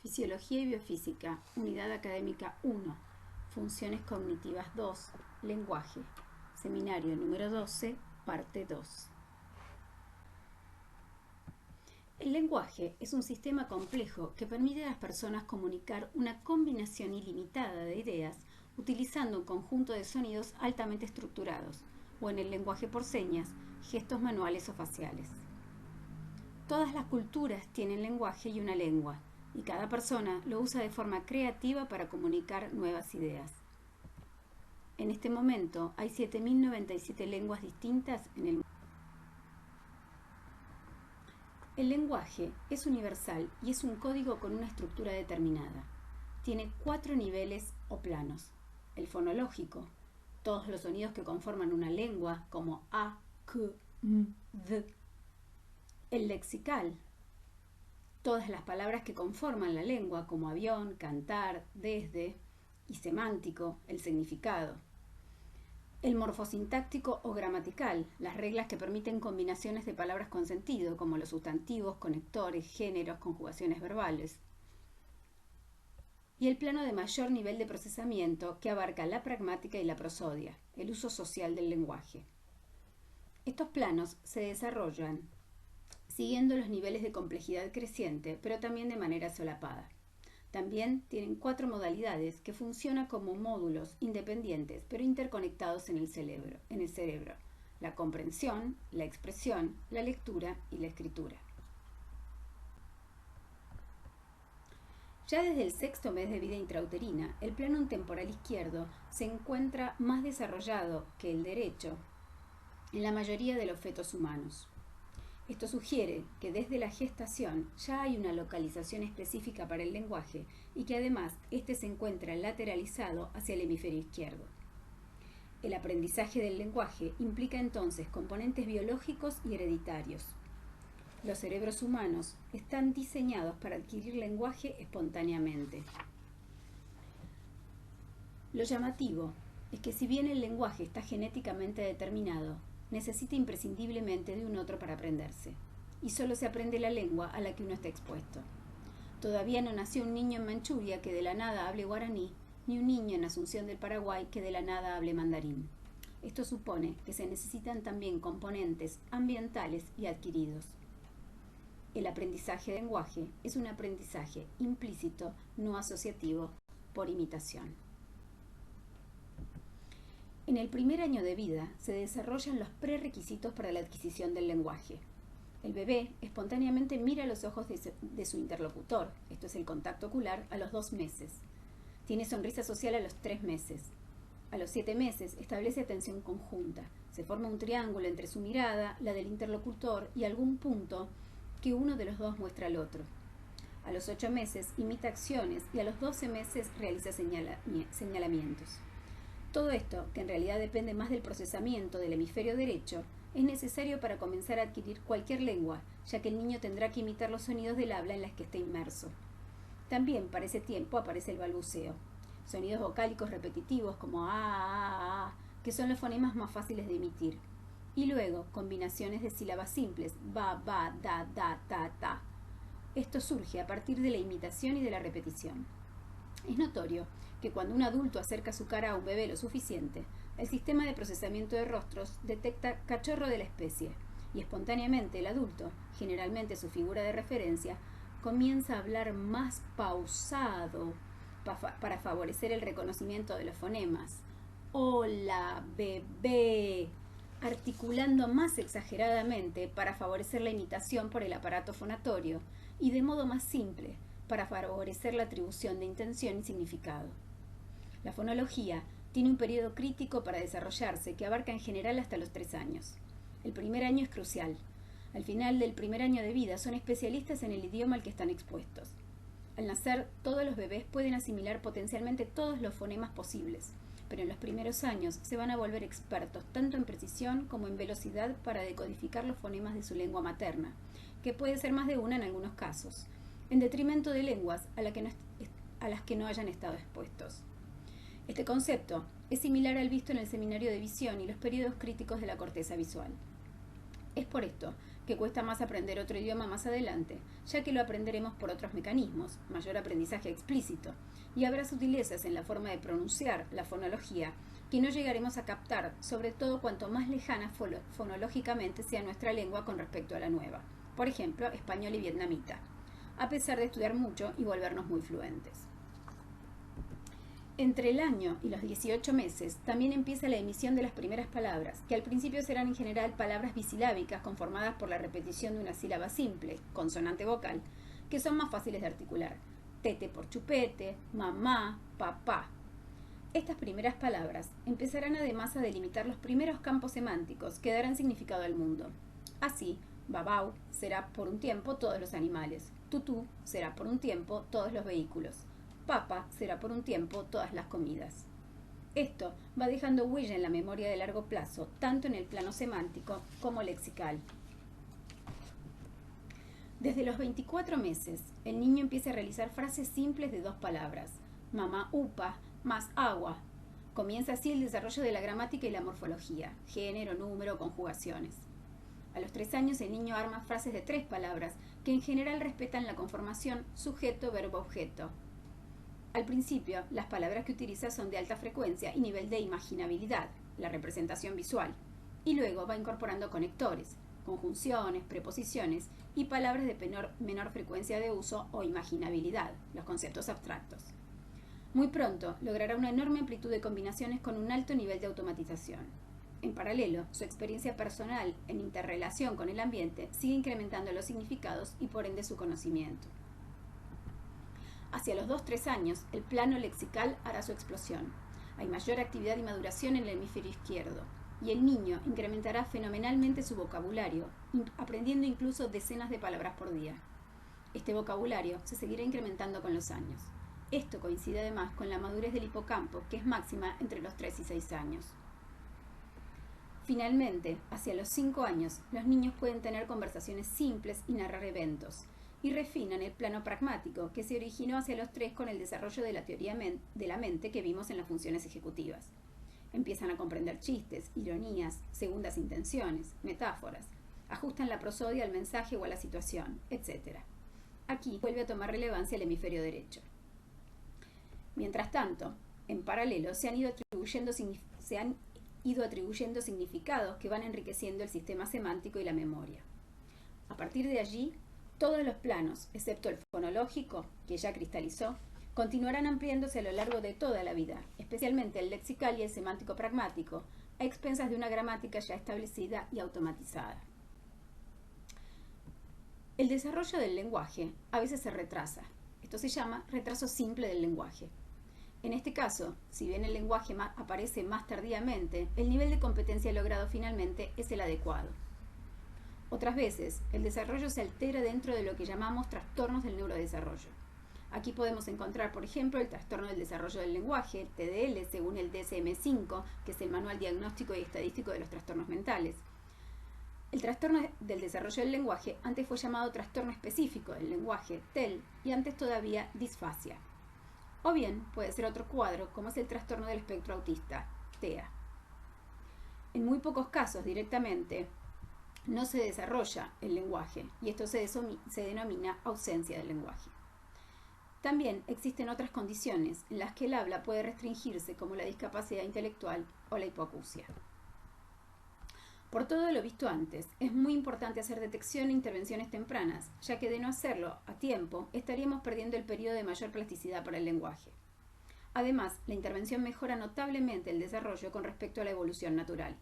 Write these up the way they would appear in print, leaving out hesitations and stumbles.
Fisiología y Biofísica, Unidad Académica 1, Funciones Cognitivas 2, Lenguaje, Seminario número 12, parte 2. El lenguaje es un sistema complejo que permite a las personas comunicar una combinación ilimitada de ideas utilizando un conjunto de sonidos altamente estructurados, o en el lenguaje por señas, gestos manuales o faciales. Todas las culturas tienen lenguaje y una lengua, y cada persona lo usa de forma creativa para comunicar nuevas ideas. En este momento hay 7.097 lenguas distintas en el mundo. El lenguaje es universal y es un código con una estructura determinada. Tiene 4 niveles o planos. El fonológico, todos los sonidos que conforman una lengua, como a, k, m, d. El lexical, todas las palabras que conforman la lengua, como avión, cantar, desde, y semántico, el significado. El morfosintáctico o gramatical, las reglas que permiten combinaciones de palabras con sentido, como los sustantivos, conectores, géneros, conjugaciones verbales. Y el plano de mayor nivel de procesamiento, que abarca la pragmática y la prosodia, el uso social del lenguaje. Estos planos se desarrollan siguiendo los niveles de complejidad creciente, pero también de manera solapada. También tienen 4 modalidades que funcionan como módulos independientes, pero interconectados en el cerebro: la comprensión, la expresión, la lectura y la escritura. Ya desde el 6º mes de vida intrauterina, el plano temporal izquierdo se encuentra más desarrollado que el derecho en la mayoría de los fetos humanos. Esto sugiere que desde la gestación ya hay una localización específica para el lenguaje y que además este se encuentra lateralizado hacia el hemisferio izquierdo. El aprendizaje del lenguaje implica entonces componentes biológicos y hereditarios. Los cerebros humanos están diseñados para adquirir lenguaje espontáneamente. Lo llamativo es que si bien el lenguaje está genéticamente determinado, necesita imprescindiblemente de un otro para aprenderse, y solo se aprende la lengua a la que uno está expuesto. Todavía no nació un niño en Manchuria que de la nada hable guaraní, ni un niño en Asunción del Paraguay que de la nada hable mandarín. Esto supone que se necesitan también componentes ambientales y adquiridos. El aprendizaje de lenguaje es un aprendizaje implícito, no asociativo, por imitación. En el primer año de vida se desarrollan los prerequisitos para la adquisición del lenguaje. El bebé espontáneamente mira a los ojos de su interlocutor, esto es el contacto ocular, a los 2 meses. Tiene sonrisa social a los 3 meses. A los 7 meses establece atención conjunta. Se forma un triángulo entre su mirada, la del interlocutor y algún punto que uno de los dos muestra al otro. A los 8 meses imita acciones y a los 12 meses realiza señalamientos. Todo esto, que en realidad depende más del procesamiento del hemisferio derecho, es necesario para comenzar a adquirir cualquier lengua, ya que el niño tendrá que imitar los sonidos del habla en las que está inmerso. También para ese tiempo aparece el balbuceo, sonidos vocálicos repetitivos como a, que son los fonemas más fáciles de emitir, y luego combinaciones de sílabas simples, ba, da, ta, ta. Esto surge a partir de la imitación y de la repetición. Es notorio que cuando un adulto acerca su cara a un bebé lo suficiente, el sistema de procesamiento de rostros detecta cachorro de la especie y espontáneamente el adulto, generalmente su figura de referencia, comienza a hablar más pausado para favorecer el reconocimiento de los fonemas. Hola, bebé, articulando más exageradamente para favorecer la imitación por el aparato fonatorio y de modo más simple para favorecer la atribución de intención y significado. La fonología tiene un periodo crítico para desarrollarse que abarca en general hasta los 3 años. El primer año es crucial. Al final del primer año de vida son especialistas en el idioma al que están expuestos. Al nacer, todos los bebés pueden asimilar potencialmente todos los fonemas posibles, pero en los primeros años se van a volver expertos tanto en precisión como en velocidad para decodificar los fonemas de su lengua materna, que puede ser más de una en algunos casos, en detrimento de lenguas a las que no hayan estado expuestos. Este concepto es similar al visto en el seminario de visión y los periodos críticos de la corteza visual. Es por esto que cuesta más aprender otro idioma más adelante, ya que lo aprenderemos por otros mecanismos, mayor aprendizaje explícito, y habrá sutilezas en la forma de pronunciar, la fonología, que no llegaremos a captar, sobre todo cuanto más lejana fonológicamente sea nuestra lengua con respecto a la nueva, por ejemplo, español y vietnamita, a pesar de estudiar mucho y volvernos muy fluentes. Entre el año y los 18 meses también empieza la emisión de las primeras palabras, que al principio serán en general palabras bisilábicas conformadas por la repetición de una sílaba simple, consonante vocal, que son más fáciles de articular. Tete por chupete, mamá, papá. Estas primeras palabras empezarán además a delimitar los primeros campos semánticos que darán significado al mundo. Así, babau será por un tiempo todos los animales, tutú será por un tiempo todos los vehículos, papa será por un tiempo todas las comidas. Esto va dejando huella en la memoria de largo plazo, tanto en el plano semántico como lexical. Desde los 24 meses, el niño empieza a realizar frases simples de dos palabras, mamá upa más agua. Comienza así el desarrollo de la gramática y la morfología, género, número, conjugaciones. A los 3 años el niño arma frases de 3 palabras que en general respetan la conformación sujeto, verbo, objeto. Al principio, las palabras que utiliza son de alta frecuencia y nivel de imaginabilidad, la representación visual, y luego va incorporando conectores, conjunciones, preposiciones y palabras de menor frecuencia de uso o imaginabilidad, los conceptos abstractos. Muy pronto logrará una enorme amplitud de combinaciones con un alto nivel de automatización. En paralelo, su experiencia personal en interrelación con el ambiente sigue incrementando los significados y por ende su conocimiento. Hacia los 2-3 años, el plano lexical hará su explosión. Hay mayor actividad y maduración en el hemisferio izquierdo, y el niño incrementará fenomenalmente su vocabulario, aprendiendo incluso decenas de palabras por día. Este vocabulario se seguirá incrementando con los años. Esto coincide además con la madurez del hipocampo, que es máxima entre los 3 y 6 años. Finalmente, hacia los 5 años, los niños pueden tener conversaciones simples y narrar eventos, y refinan el plano pragmático, que se originó hacia los 3 con el desarrollo de la teoría de la mente que vimos en las funciones ejecutivas. Empiezan a comprender chistes, ironías, segundas intenciones, metáforas, ajustan la prosodia al mensaje o a la situación, etc. Aquí vuelve a tomar relevancia el hemisferio derecho. Mientras tanto, en paralelo se han ido atribuyendo significados que van enriqueciendo el sistema semántico y la memoria. A partir de allí, todos los planos, excepto el fonológico, que ya cristalizó, continuarán ampliándose a lo largo de toda la vida, especialmente el lexical y el semántico pragmático, a expensas de una gramática ya establecida y automatizada. El desarrollo del lenguaje a veces se retrasa. Esto se llama retraso simple del lenguaje. En este caso, si bien el lenguaje aparece más tardíamente, el nivel de competencia logrado finalmente es el adecuado. Otras veces, el desarrollo se altera dentro de lo que llamamos trastornos del neurodesarrollo. Aquí podemos encontrar, por ejemplo, el trastorno del desarrollo del lenguaje, TDL, según el DSM-5, que es el Manual Diagnóstico y Estadístico de los Trastornos Mentales. El trastorno del desarrollo del lenguaje antes fue llamado trastorno específico del lenguaje, TEL, y antes todavía disfasia. O bien puede ser otro cuadro, como es el trastorno del espectro autista, TEA. En muy pocos casos directamente no se desarrolla el lenguaje, y esto se denomina ausencia del lenguaje. También existen otras condiciones en las que el habla puede restringirse, como la discapacidad intelectual o la hipoacusia. Por todo lo visto antes, es muy importante hacer detección e intervenciones tempranas, ya que de no hacerlo a tiempo, estaríamos perdiendo el periodo de mayor plasticidad para el lenguaje. Además, la intervención mejora notablemente el desarrollo con respecto a la evolución natural.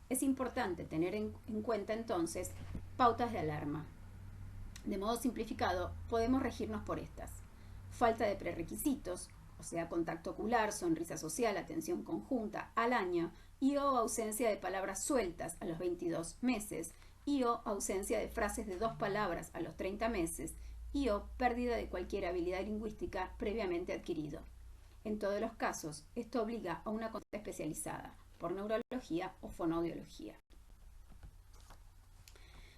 Es importante tener en cuenta entonces pautas de alarma. De modo simplificado, podemos regirnos por estas: falta de prerequisitos, o sea, contacto ocular, sonrisa social, atención conjunta al año, y o ausencia de palabras sueltas a los 22 meses, y o ausencia de frases de 2 palabras a los 30 meses, y o pérdida de cualquier habilidad lingüística previamente adquirido. En todos los casos, esto obliga a una consulta especializada por neurología o fonoaudiología.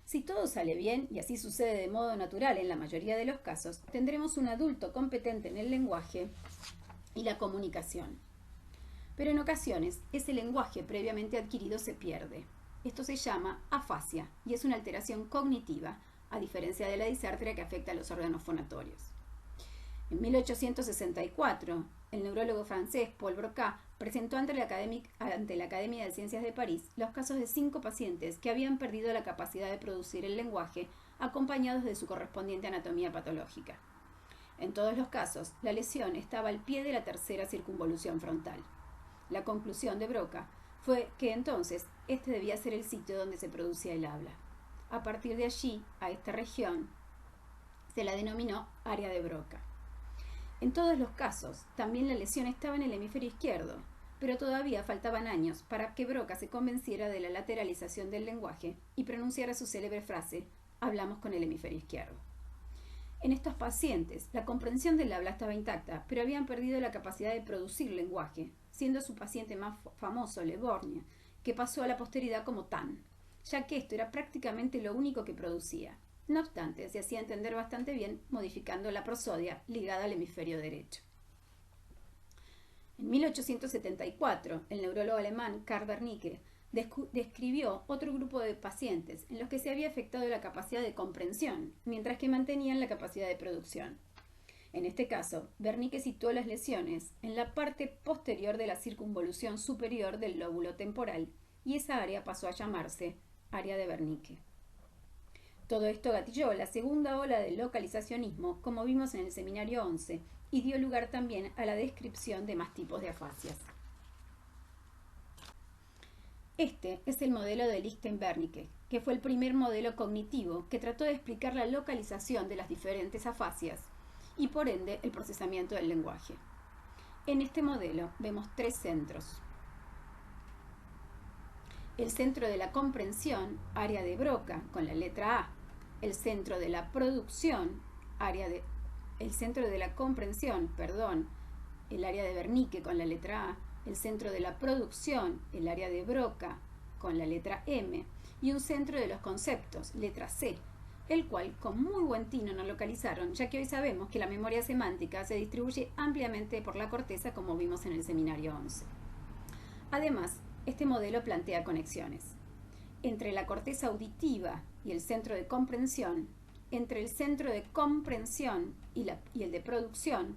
Si todo sale bien, y así sucede de modo natural en la mayoría de los casos, tendremos un adulto competente en el lenguaje y la comunicación. Pero en ocasiones, ese lenguaje previamente adquirido se pierde. Esto se llama afasia y es una alteración cognitiva, a diferencia de la disartria que afecta a los órganos fonatorios. En 1864, el neurólogo francés Paul Broca presentó ante la Academia de Ciencias de París los casos de 5 pacientes que habían perdido la capacidad de producir el lenguaje acompañados de su correspondiente anatomía patológica. En todos los casos, la lesión estaba al pie de la tercera circunvolución frontal. La conclusión de Broca fue que entonces este debía ser el sitio donde se producía el habla. A partir de allí, a esta región se la denominó área de Broca. En todos los casos, también la lesión estaba en el hemisferio izquierdo, pero todavía faltaban años para que Broca se convenciera de la lateralización del lenguaje y pronunciara su célebre frase: hablamos con el hemisferio izquierdo. En estos pacientes, la comprensión del habla estaba intacta, pero habían perdido la capacidad de producir lenguaje, siendo su paciente más famoso, Le Borgne, que pasó a la posteridad como Tan, ya que esto era prácticamente lo único que producía. No obstante, se hacía entender bastante bien modificando la prosodia ligada al hemisferio derecho. En 1874, el neurólogo alemán Karl Wernicke describió otro grupo de pacientes en los que se había afectado la capacidad de comprensión, mientras que mantenían la capacidad de producción. En este caso, Wernicke situó las lesiones en la parte posterior de la circunvolución superior del lóbulo temporal, y esa área pasó a llamarse área de Wernicke. Todo esto gatilló la segunda ola del localizacionismo, como vimos en el seminario 11, y dio lugar también a la descripción de más tipos de afasias. Este es el modelo de Lichten-Wernicke, que fue el primer modelo cognitivo que trató de explicar la localización de las diferentes afasias y, por ende, el procesamiento del lenguaje. En este modelo vemos 3 centros. El centro de la comprensión, área de Broca, con la letra A. El centro de la producción, el centro de la comprensión, el área de Wernicke con la letra A. El centro de la producción, el área de Broca con la letra M. Y un centro de los conceptos, letra C, el cual con muy buen tino no localizaron, ya que hoy sabemos que la memoria semántica se distribuye ampliamente por la corteza, como vimos en el seminario 11. Además, este modelo plantea conexiones entre la corteza auditiva y el centro de comprensión, entre el centro de comprensión y el de producción,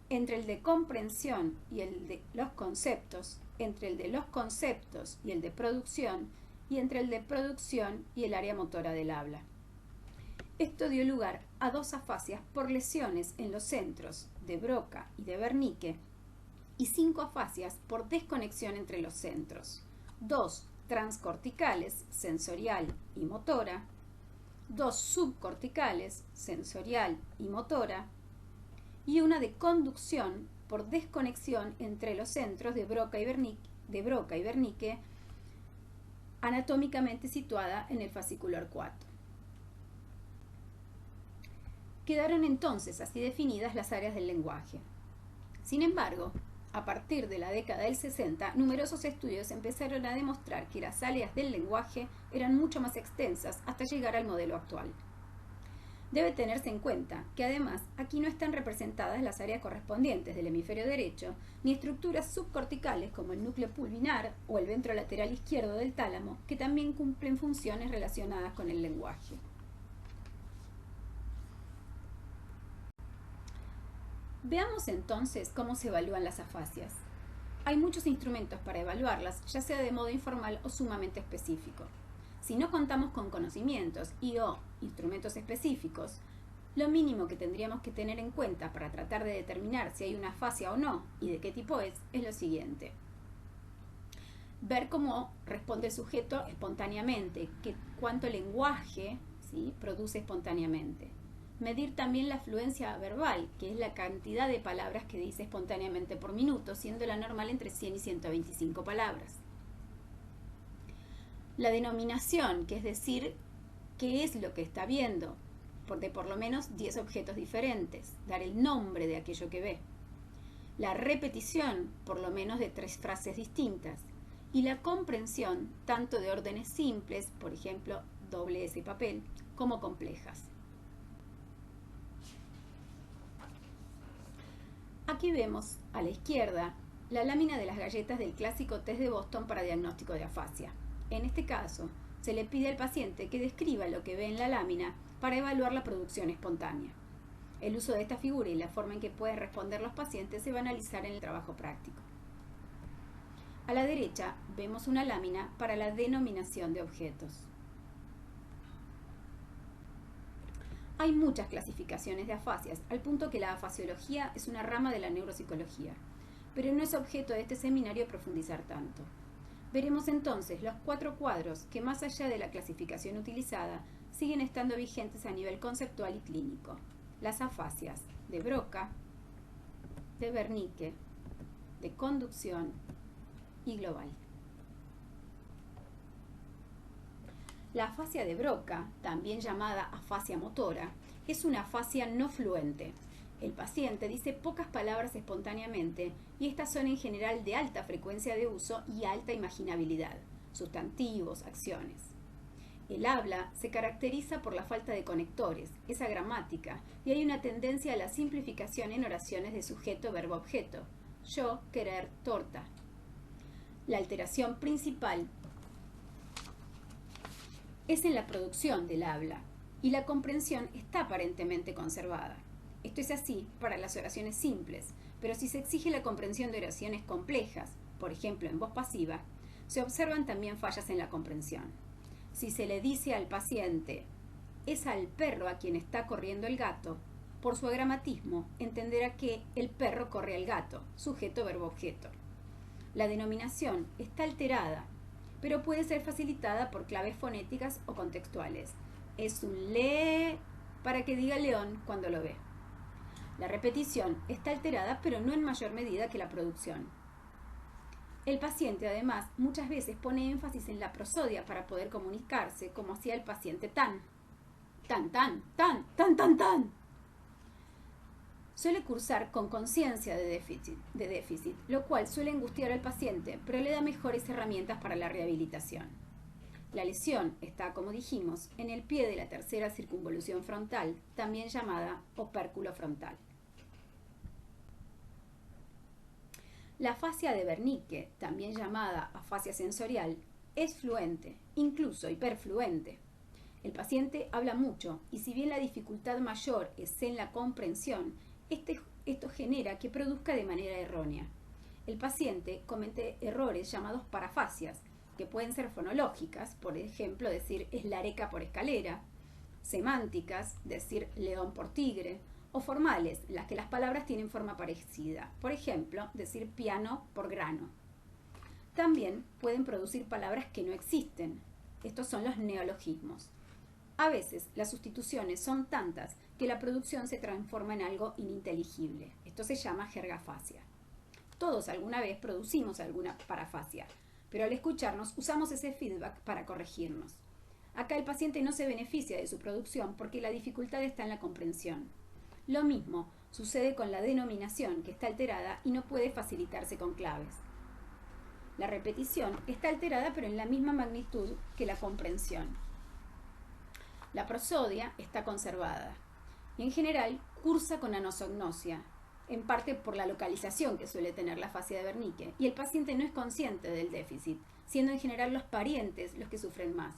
entre el de comprensión y el de los conceptos, entre el de los conceptos y el de producción, y entre el de producción y el área motora del habla. Esto dio lugar a 2 afasias por lesiones en los centros de Broca y de Wernicke, y 5 afasias por desconexión entre los centros: 2 transcorticales, sensorial y motora, 2 subcorticales, sensorial y motora, y una de conducción por desconexión entre los centros de Broca y Wernicke, anatómicamente situada en el fasciculor 4. Quedaron entonces así definidas las áreas del lenguaje. Sin embargo, a partir de la década del 60, numerosos estudios empezaron a demostrar que las áreas del lenguaje eran mucho más extensas hasta llegar al modelo actual. Debe tenerse en cuenta que además aquí no están representadas las áreas correspondientes del hemisferio derecho, ni estructuras subcorticales como el núcleo pulvinar o el ventrolateral izquierdo del tálamo, que también cumplen funciones relacionadas con el lenguaje. Veamos entonces cómo se evalúan las afasias. Hay muchos instrumentos para evaluarlas, ya sea de modo informal o sumamente específico. Si no contamos con conocimientos o instrumentos específicos, lo mínimo que tendríamos que tener en cuenta para tratar de determinar si hay una afasia o no y de qué tipo es lo siguiente. Ver cómo responde el sujeto espontáneamente, cuánto lenguaje produce espontáneamente. Medir también la fluencia verbal, que es la cantidad de palabras que dice espontáneamente por minuto, siendo la normal entre 100 y 125 palabras. La denominación, que es decir, qué es lo que está viendo, de por lo menos 10 objetos diferentes, dar el nombre de aquello que ve. La repetición, por lo menos de 3 frases distintas. Y la comprensión, tanto de órdenes simples, por ejemplo, doble S papel, como complejas. Aquí vemos, a la izquierda, la lámina de las galletas del clásico test de Boston para diagnóstico de afasia. En este caso, se le pide al paciente que describa lo que ve en la lámina para evaluar la producción espontánea. El uso de esta figura y la forma en que pueden responder los pacientes se va a analizar en el trabajo práctico. A la derecha vemos una lámina para la denominación de objetos. Hay muchas clasificaciones de afasias, al punto que la afasiología es una rama de la neuropsicología, pero no es objeto de este seminario profundizar tanto. Veremos entonces los 4 cuadros que, más allá de la clasificación utilizada, siguen estando vigentes a nivel conceptual y clínico. Las afasias de Broca, de Wernicke, de conducción y global. La afasia de Broca, también llamada afasia motora, es una afasia no fluente. El paciente dice pocas palabras espontáneamente y estas son en general de alta frecuencia de uso y alta imaginabilidad, sustantivos, acciones. El habla se caracteriza por la falta de conectores, es agramática y hay una tendencia a la simplificación en oraciones de sujeto, verbo, objeto. Yo, querer, torta. La alteración principal es en la producción del habla y la comprensión está aparentemente conservada. Esto es así para las oraciones simples, pero si se exige la comprensión de oraciones complejas, por ejemplo en voz pasiva, se observan también fallas en la comprensión. Si se le dice al paciente, es al perro a quien está corriendo el gato, por su agramatismo entenderá que el perro corre al gato, sujeto, verbo, objeto. La denominación está alterada, pero puede ser facilitada por claves fonéticas o contextuales. Es un lee para que diga león cuando lo ve. La repetición está alterada, pero no en mayor medida que la producción. El paciente, además, muchas veces pone énfasis en la prosodia para poder comunicarse, como hacía el paciente tan. Suele cursar con conciencia de déficit, lo cual suele angustiar al paciente, pero le da mejores herramientas para la rehabilitación. La lesión está, como dijimos, en el pie de la tercera circunvolución frontal, también llamada opérculo frontal. La afasia de Wernicke, también llamada afasia sensorial, es fluente, incluso hiperfluente. El paciente habla mucho y si bien la dificultad mayor es en la comprensión, esto genera que produzca de manera errónea. El paciente comete errores llamados parafasias, que pueden ser fonológicas, por ejemplo, decir eslareca por escalera, semánticas, decir león por tigre, o formales, en las que las palabras tienen forma parecida, por ejemplo, decir piano por grano. También pueden producir palabras que no existen. Estos son los neologismos. A veces las sustituciones son tantas que la producción se transforma en algo ininteligible. Esto se llama jergafasia. Todos alguna vez producimos alguna parafasia, pero al escucharnos usamos ese feedback para corregirnos. Acá el paciente no se beneficia de su producción porque la dificultad está en la comprensión. Lo mismo sucede con la denominación, que está alterada y no puede facilitarse con claves. La repetición está alterada pero en la misma magnitud que la comprensión. La prosodia está conservada y en general cursa con anosognosia, en parte por la localización que suele tener la afasia de Wernicke, y el paciente no es consciente del déficit, siendo en general los parientes los que sufren más.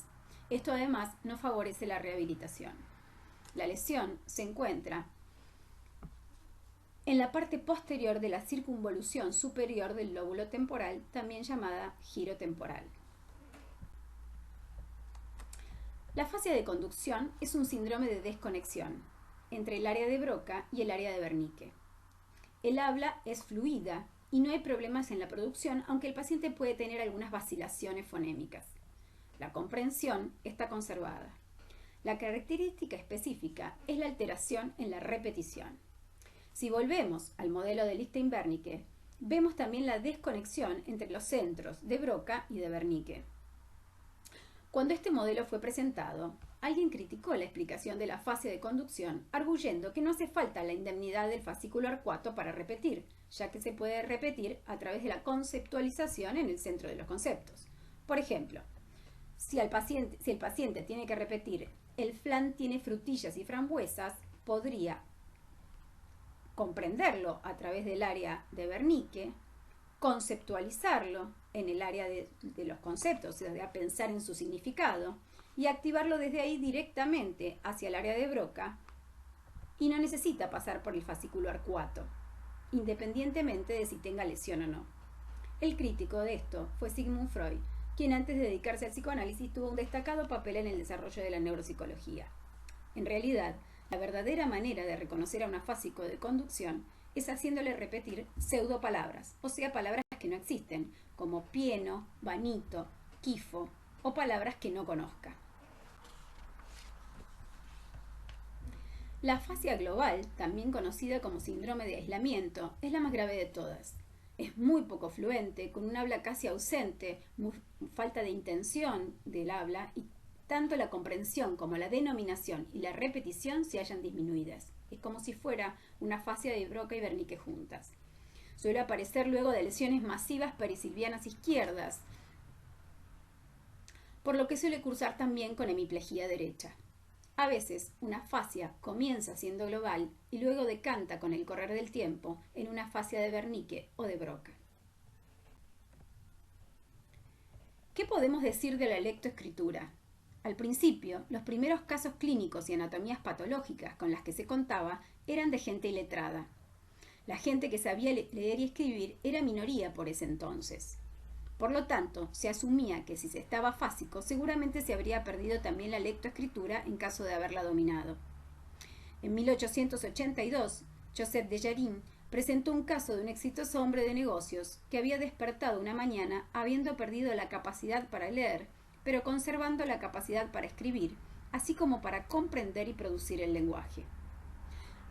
Esto además no favorece la rehabilitación. La lesión se encuentra en la parte posterior de la circunvolución superior del lóbulo temporal, también llamada giro temporal. La afasia de conducción es un síndrome de desconexión entre el área de Broca y el área de Wernicke. El habla es fluida y no hay problemas en la producción, aunque el paciente puede tener algunas vacilaciones fonémicas. La comprensión está conservada. La característica específica es la alteración en la repetición. Si volvemos al modelo de Lichtenberg-Wernicke, vemos también la desconexión entre los centros de Broca y de Wernicke. Cuando este modelo fue presentado, alguien criticó la explicación de la afasia de conducción, arguyendo que no hace falta la indemnidad del fascículo arcuato para repetir, ya que se puede repetir a través de la conceptualización en el centro de los conceptos. Por ejemplo, si el paciente tiene que repetir el flan tiene frutillas y frambuesas, podría comprenderlo a través del área de Wernicke, conceptualizarlo en el área de los conceptos, o sea, a pensar en su significado, y activarlo desde ahí directamente hacia el área de Broca, y no necesita pasar por el fascículo arcuato, independientemente de si tenga lesión o no. El crítico de esto fue Sigmund Freud, quien antes de dedicarse al psicoanálisis tuvo un destacado papel en el desarrollo de la neuropsicología. En realidad, la verdadera manera de reconocer a un afásico de conducción es haciéndole repetir pseudopalabras, o sea, palabras que no existen, como pieno, vanito, quifo, o palabras que no conozca. La afasia global, también conocida como síndrome de aislamiento, es la más grave de todas. Es muy poco fluente, con un habla casi ausente, falta de intención del habla, y tanto la comprensión como la denominación y la repetición se hallan disminuidas. Es como si fuera una afasia de Broca y Wernicke juntas. Suele aparecer luego de lesiones masivas perisilvianas izquierdas, por lo que suele cursar también con hemiplegia derecha. A veces, una afasia comienza siendo global y luego decanta con el correr del tiempo en una afasia de Wernicke o de Broca. ¿Qué podemos decir de la lectoescritura? Al principio, los primeros casos clínicos y anatomías patológicas con las que se contaba eran de gente iletrada. La gente que sabía leer y escribir era minoría por ese entonces. Por lo tanto, se asumía que si se estaba afásico, seguramente se habría perdido también la lectoescritura en caso de haberla dominado. En 1882, Joseph Desjardins presentó un caso de un exitoso hombre de negocios que había despertado una mañana habiendo perdido la capacidad para leer, pero conservando la capacidad para escribir, así como para comprender y producir el lenguaje.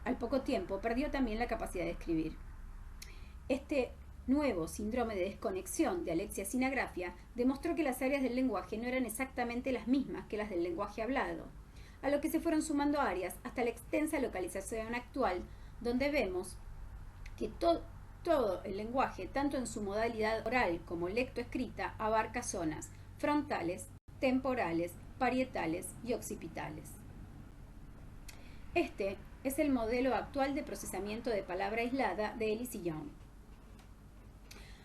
Al poco tiempo perdió también la capacidad de escribir. Este nuevo síndrome de desconexión de alexia sinagrafia demostró que las áreas del lenguaje no eran exactamente las mismas que las del lenguaje hablado, a lo que se fueron sumando áreas hasta la extensa localización actual, donde vemos que todo el lenguaje, tanto en su modalidad oral como lectoescrita, abarca zonas frontales, temporales, parietales y occipitales. Este es el modelo actual de procesamiento de palabra aislada de Ellis y Young.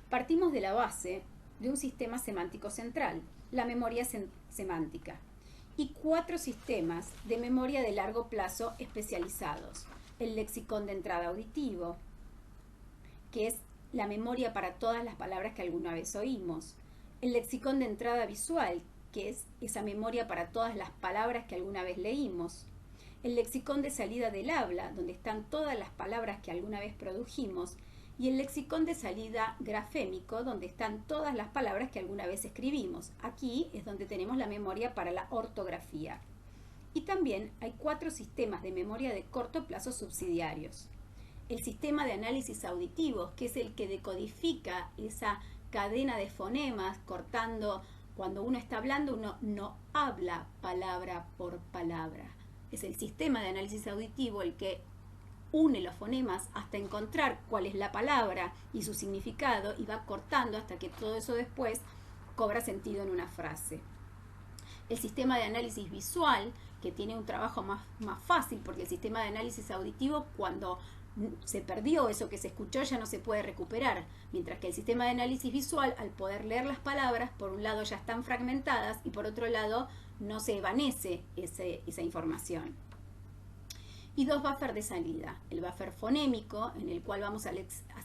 Partimos de la base de un sistema semántico central, la memoria semántica, y 4 sistemas de memoria de largo plazo especializados. El lexicón de entrada auditivo, que es la memoria para todas las palabras que alguna vez oímos. El lexicón de entrada visual, que es esa memoria para todas las palabras que alguna vez leímos. El lexicón de salida del habla, donde están todas las palabras que alguna vez produjimos. Y el lexicón de salida grafémico, donde están todas las palabras que alguna vez escribimos. Aquí es donde tenemos la memoria para la ortografía. Y también hay 4 sistemas de memoria de corto plazo subsidiarios. El sistema de análisis auditivos, que es el que decodifica esa cadena de fonemas, cortando, cuando uno está hablando, uno no habla palabra por palabra. Es el sistema de análisis auditivo el que une los fonemas hasta encontrar cuál es la palabra y su significado y va cortando hasta que todo eso después cobra sentido en una frase. El sistema de análisis visual, que tiene un trabajo más fácil, porque el sistema de análisis auditivo, cuando se perdió eso que se escuchó, ya no se puede recuperar, mientras que el sistema de análisis visual, al poder leer las palabras, por un lado ya están fragmentadas y por otro lado no se evanece esa información. Y 2 buffers de salida. El buffer fonémico, en el cual vamos a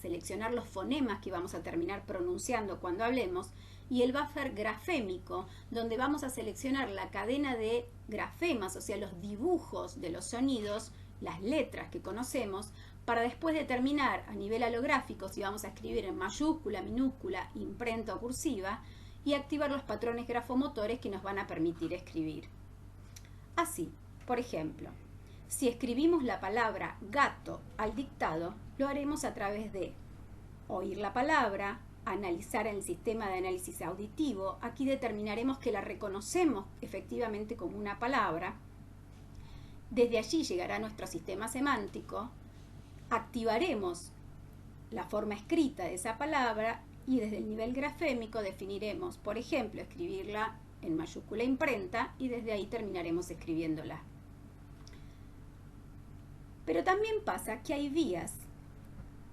seleccionar los fonemas que vamos a terminar pronunciando cuando hablemos, y el buffer grafémico, donde vamos a seleccionar la cadena de grafemas, o sea, los dibujos de los sonidos, las letras que conocemos, para después determinar a nivel halográfico si vamos a escribir en mayúscula, minúscula, imprenta o cursiva, y activar los patrones grafomotores que nos van a permitir escribir. Así, por ejemplo, si escribimos la palabra gato al dictado, lo haremos a través de oír la palabra, analizar en el sistema de análisis auditivo. Aquí determinaremos que la reconocemos efectivamente como una palabra. Desde allí llegará nuestro sistema semántico, activaremos la forma escrita de esa palabra y desde el nivel grafémico definiremos, por ejemplo, escribirla en mayúscula imprenta y desde ahí terminaremos escribiéndola. Pero también pasa que hay vías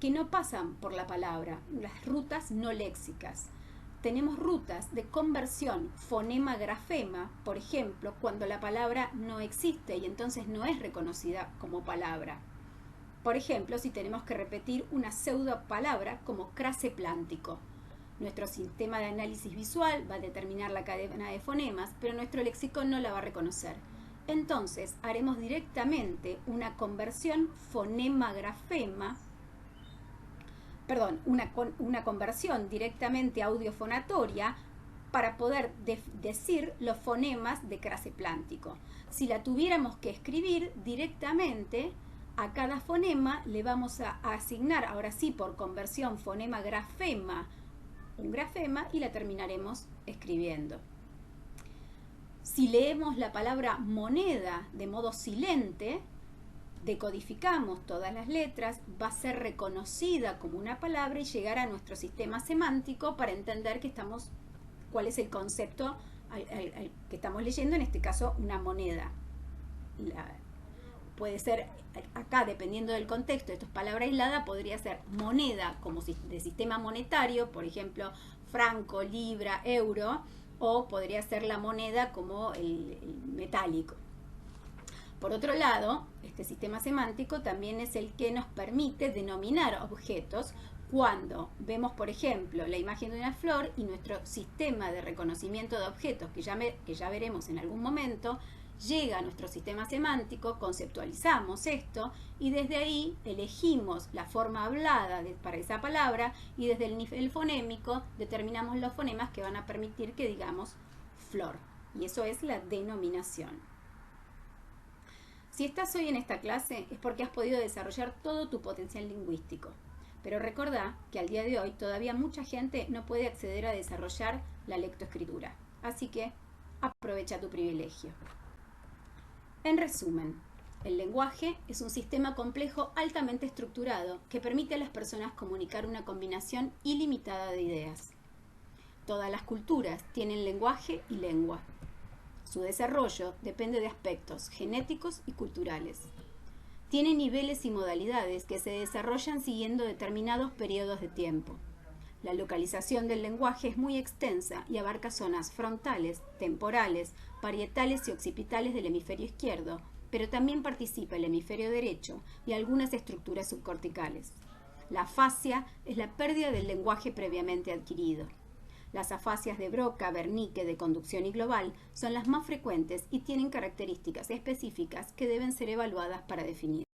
que no pasan por la palabra, las rutas no léxicas. tenemos rutas de conversión fonema-grafema, por ejemplo, cuando la palabra no existe y entonces no es reconocida como palabra. Por ejemplo, si tenemos que repetir una pseudo palabra como crase plántico. Nuestro sistema de análisis visual va a determinar la cadena de fonemas, pero nuestro léxico no la va a reconocer. Entonces, haremos directamente una conversión fonema-grafema, una conversión directamente audiofonatoria para poder decir los fonemas de crase plántico. Si la tuviéramos que escribir directamente, a cada fonema le vamos a asignar, ahora sí, por conversión fonema-grafema, un grafema y la terminaremos escribiendo. Si leemos la palabra moneda de modo silente, decodificamos todas las letras, va a ser reconocida como una palabra y llegar a nuestro sistema semántico para entender cuál es el concepto que estamos leyendo, en este caso una moneda. Puede ser, acá dependiendo del contexto, esto es palabra aislada, podría ser moneda como de sistema monetario, por ejemplo, franco, libra, euro, o podría ser la moneda como el metálico. Por otro lado, este sistema semántico también es el que nos permite denominar objetos cuando vemos, por ejemplo, la imagen de una flor y nuestro sistema de reconocimiento de objetos, que ya veremos en algún momento, llega a nuestro sistema semántico, conceptualizamos esto y desde ahí elegimos la forma hablada para esa palabra y desde el nivel fonémico determinamos los fonemas que van a permitir que digamos flor. Y eso es la denominación. Si estás hoy en esta clase es porque has podido desarrollar todo tu potencial lingüístico. Pero recordá que al día de hoy todavía mucha gente no puede acceder a desarrollar la lectoescritura. Así que aprovecha tu privilegio. En resumen, el lenguaje es un sistema complejo altamente estructurado que permite a las personas comunicar una combinación ilimitada de ideas. Todas las culturas tienen lenguaje y lengua. Su desarrollo depende de aspectos genéticos y culturales. Tiene niveles y modalidades que se desarrollan siguiendo determinados periodos de tiempo. La localización del lenguaje es muy extensa y abarca zonas frontales, temporales, parietales y occipitales del hemisferio izquierdo, pero también participa el hemisferio derecho y algunas estructuras subcorticales. La afasia es la pérdida del lenguaje previamente adquirido. Las afasias de Broca, Wernicke, de conducción y global son las más frecuentes y tienen características específicas que deben ser evaluadas para definir.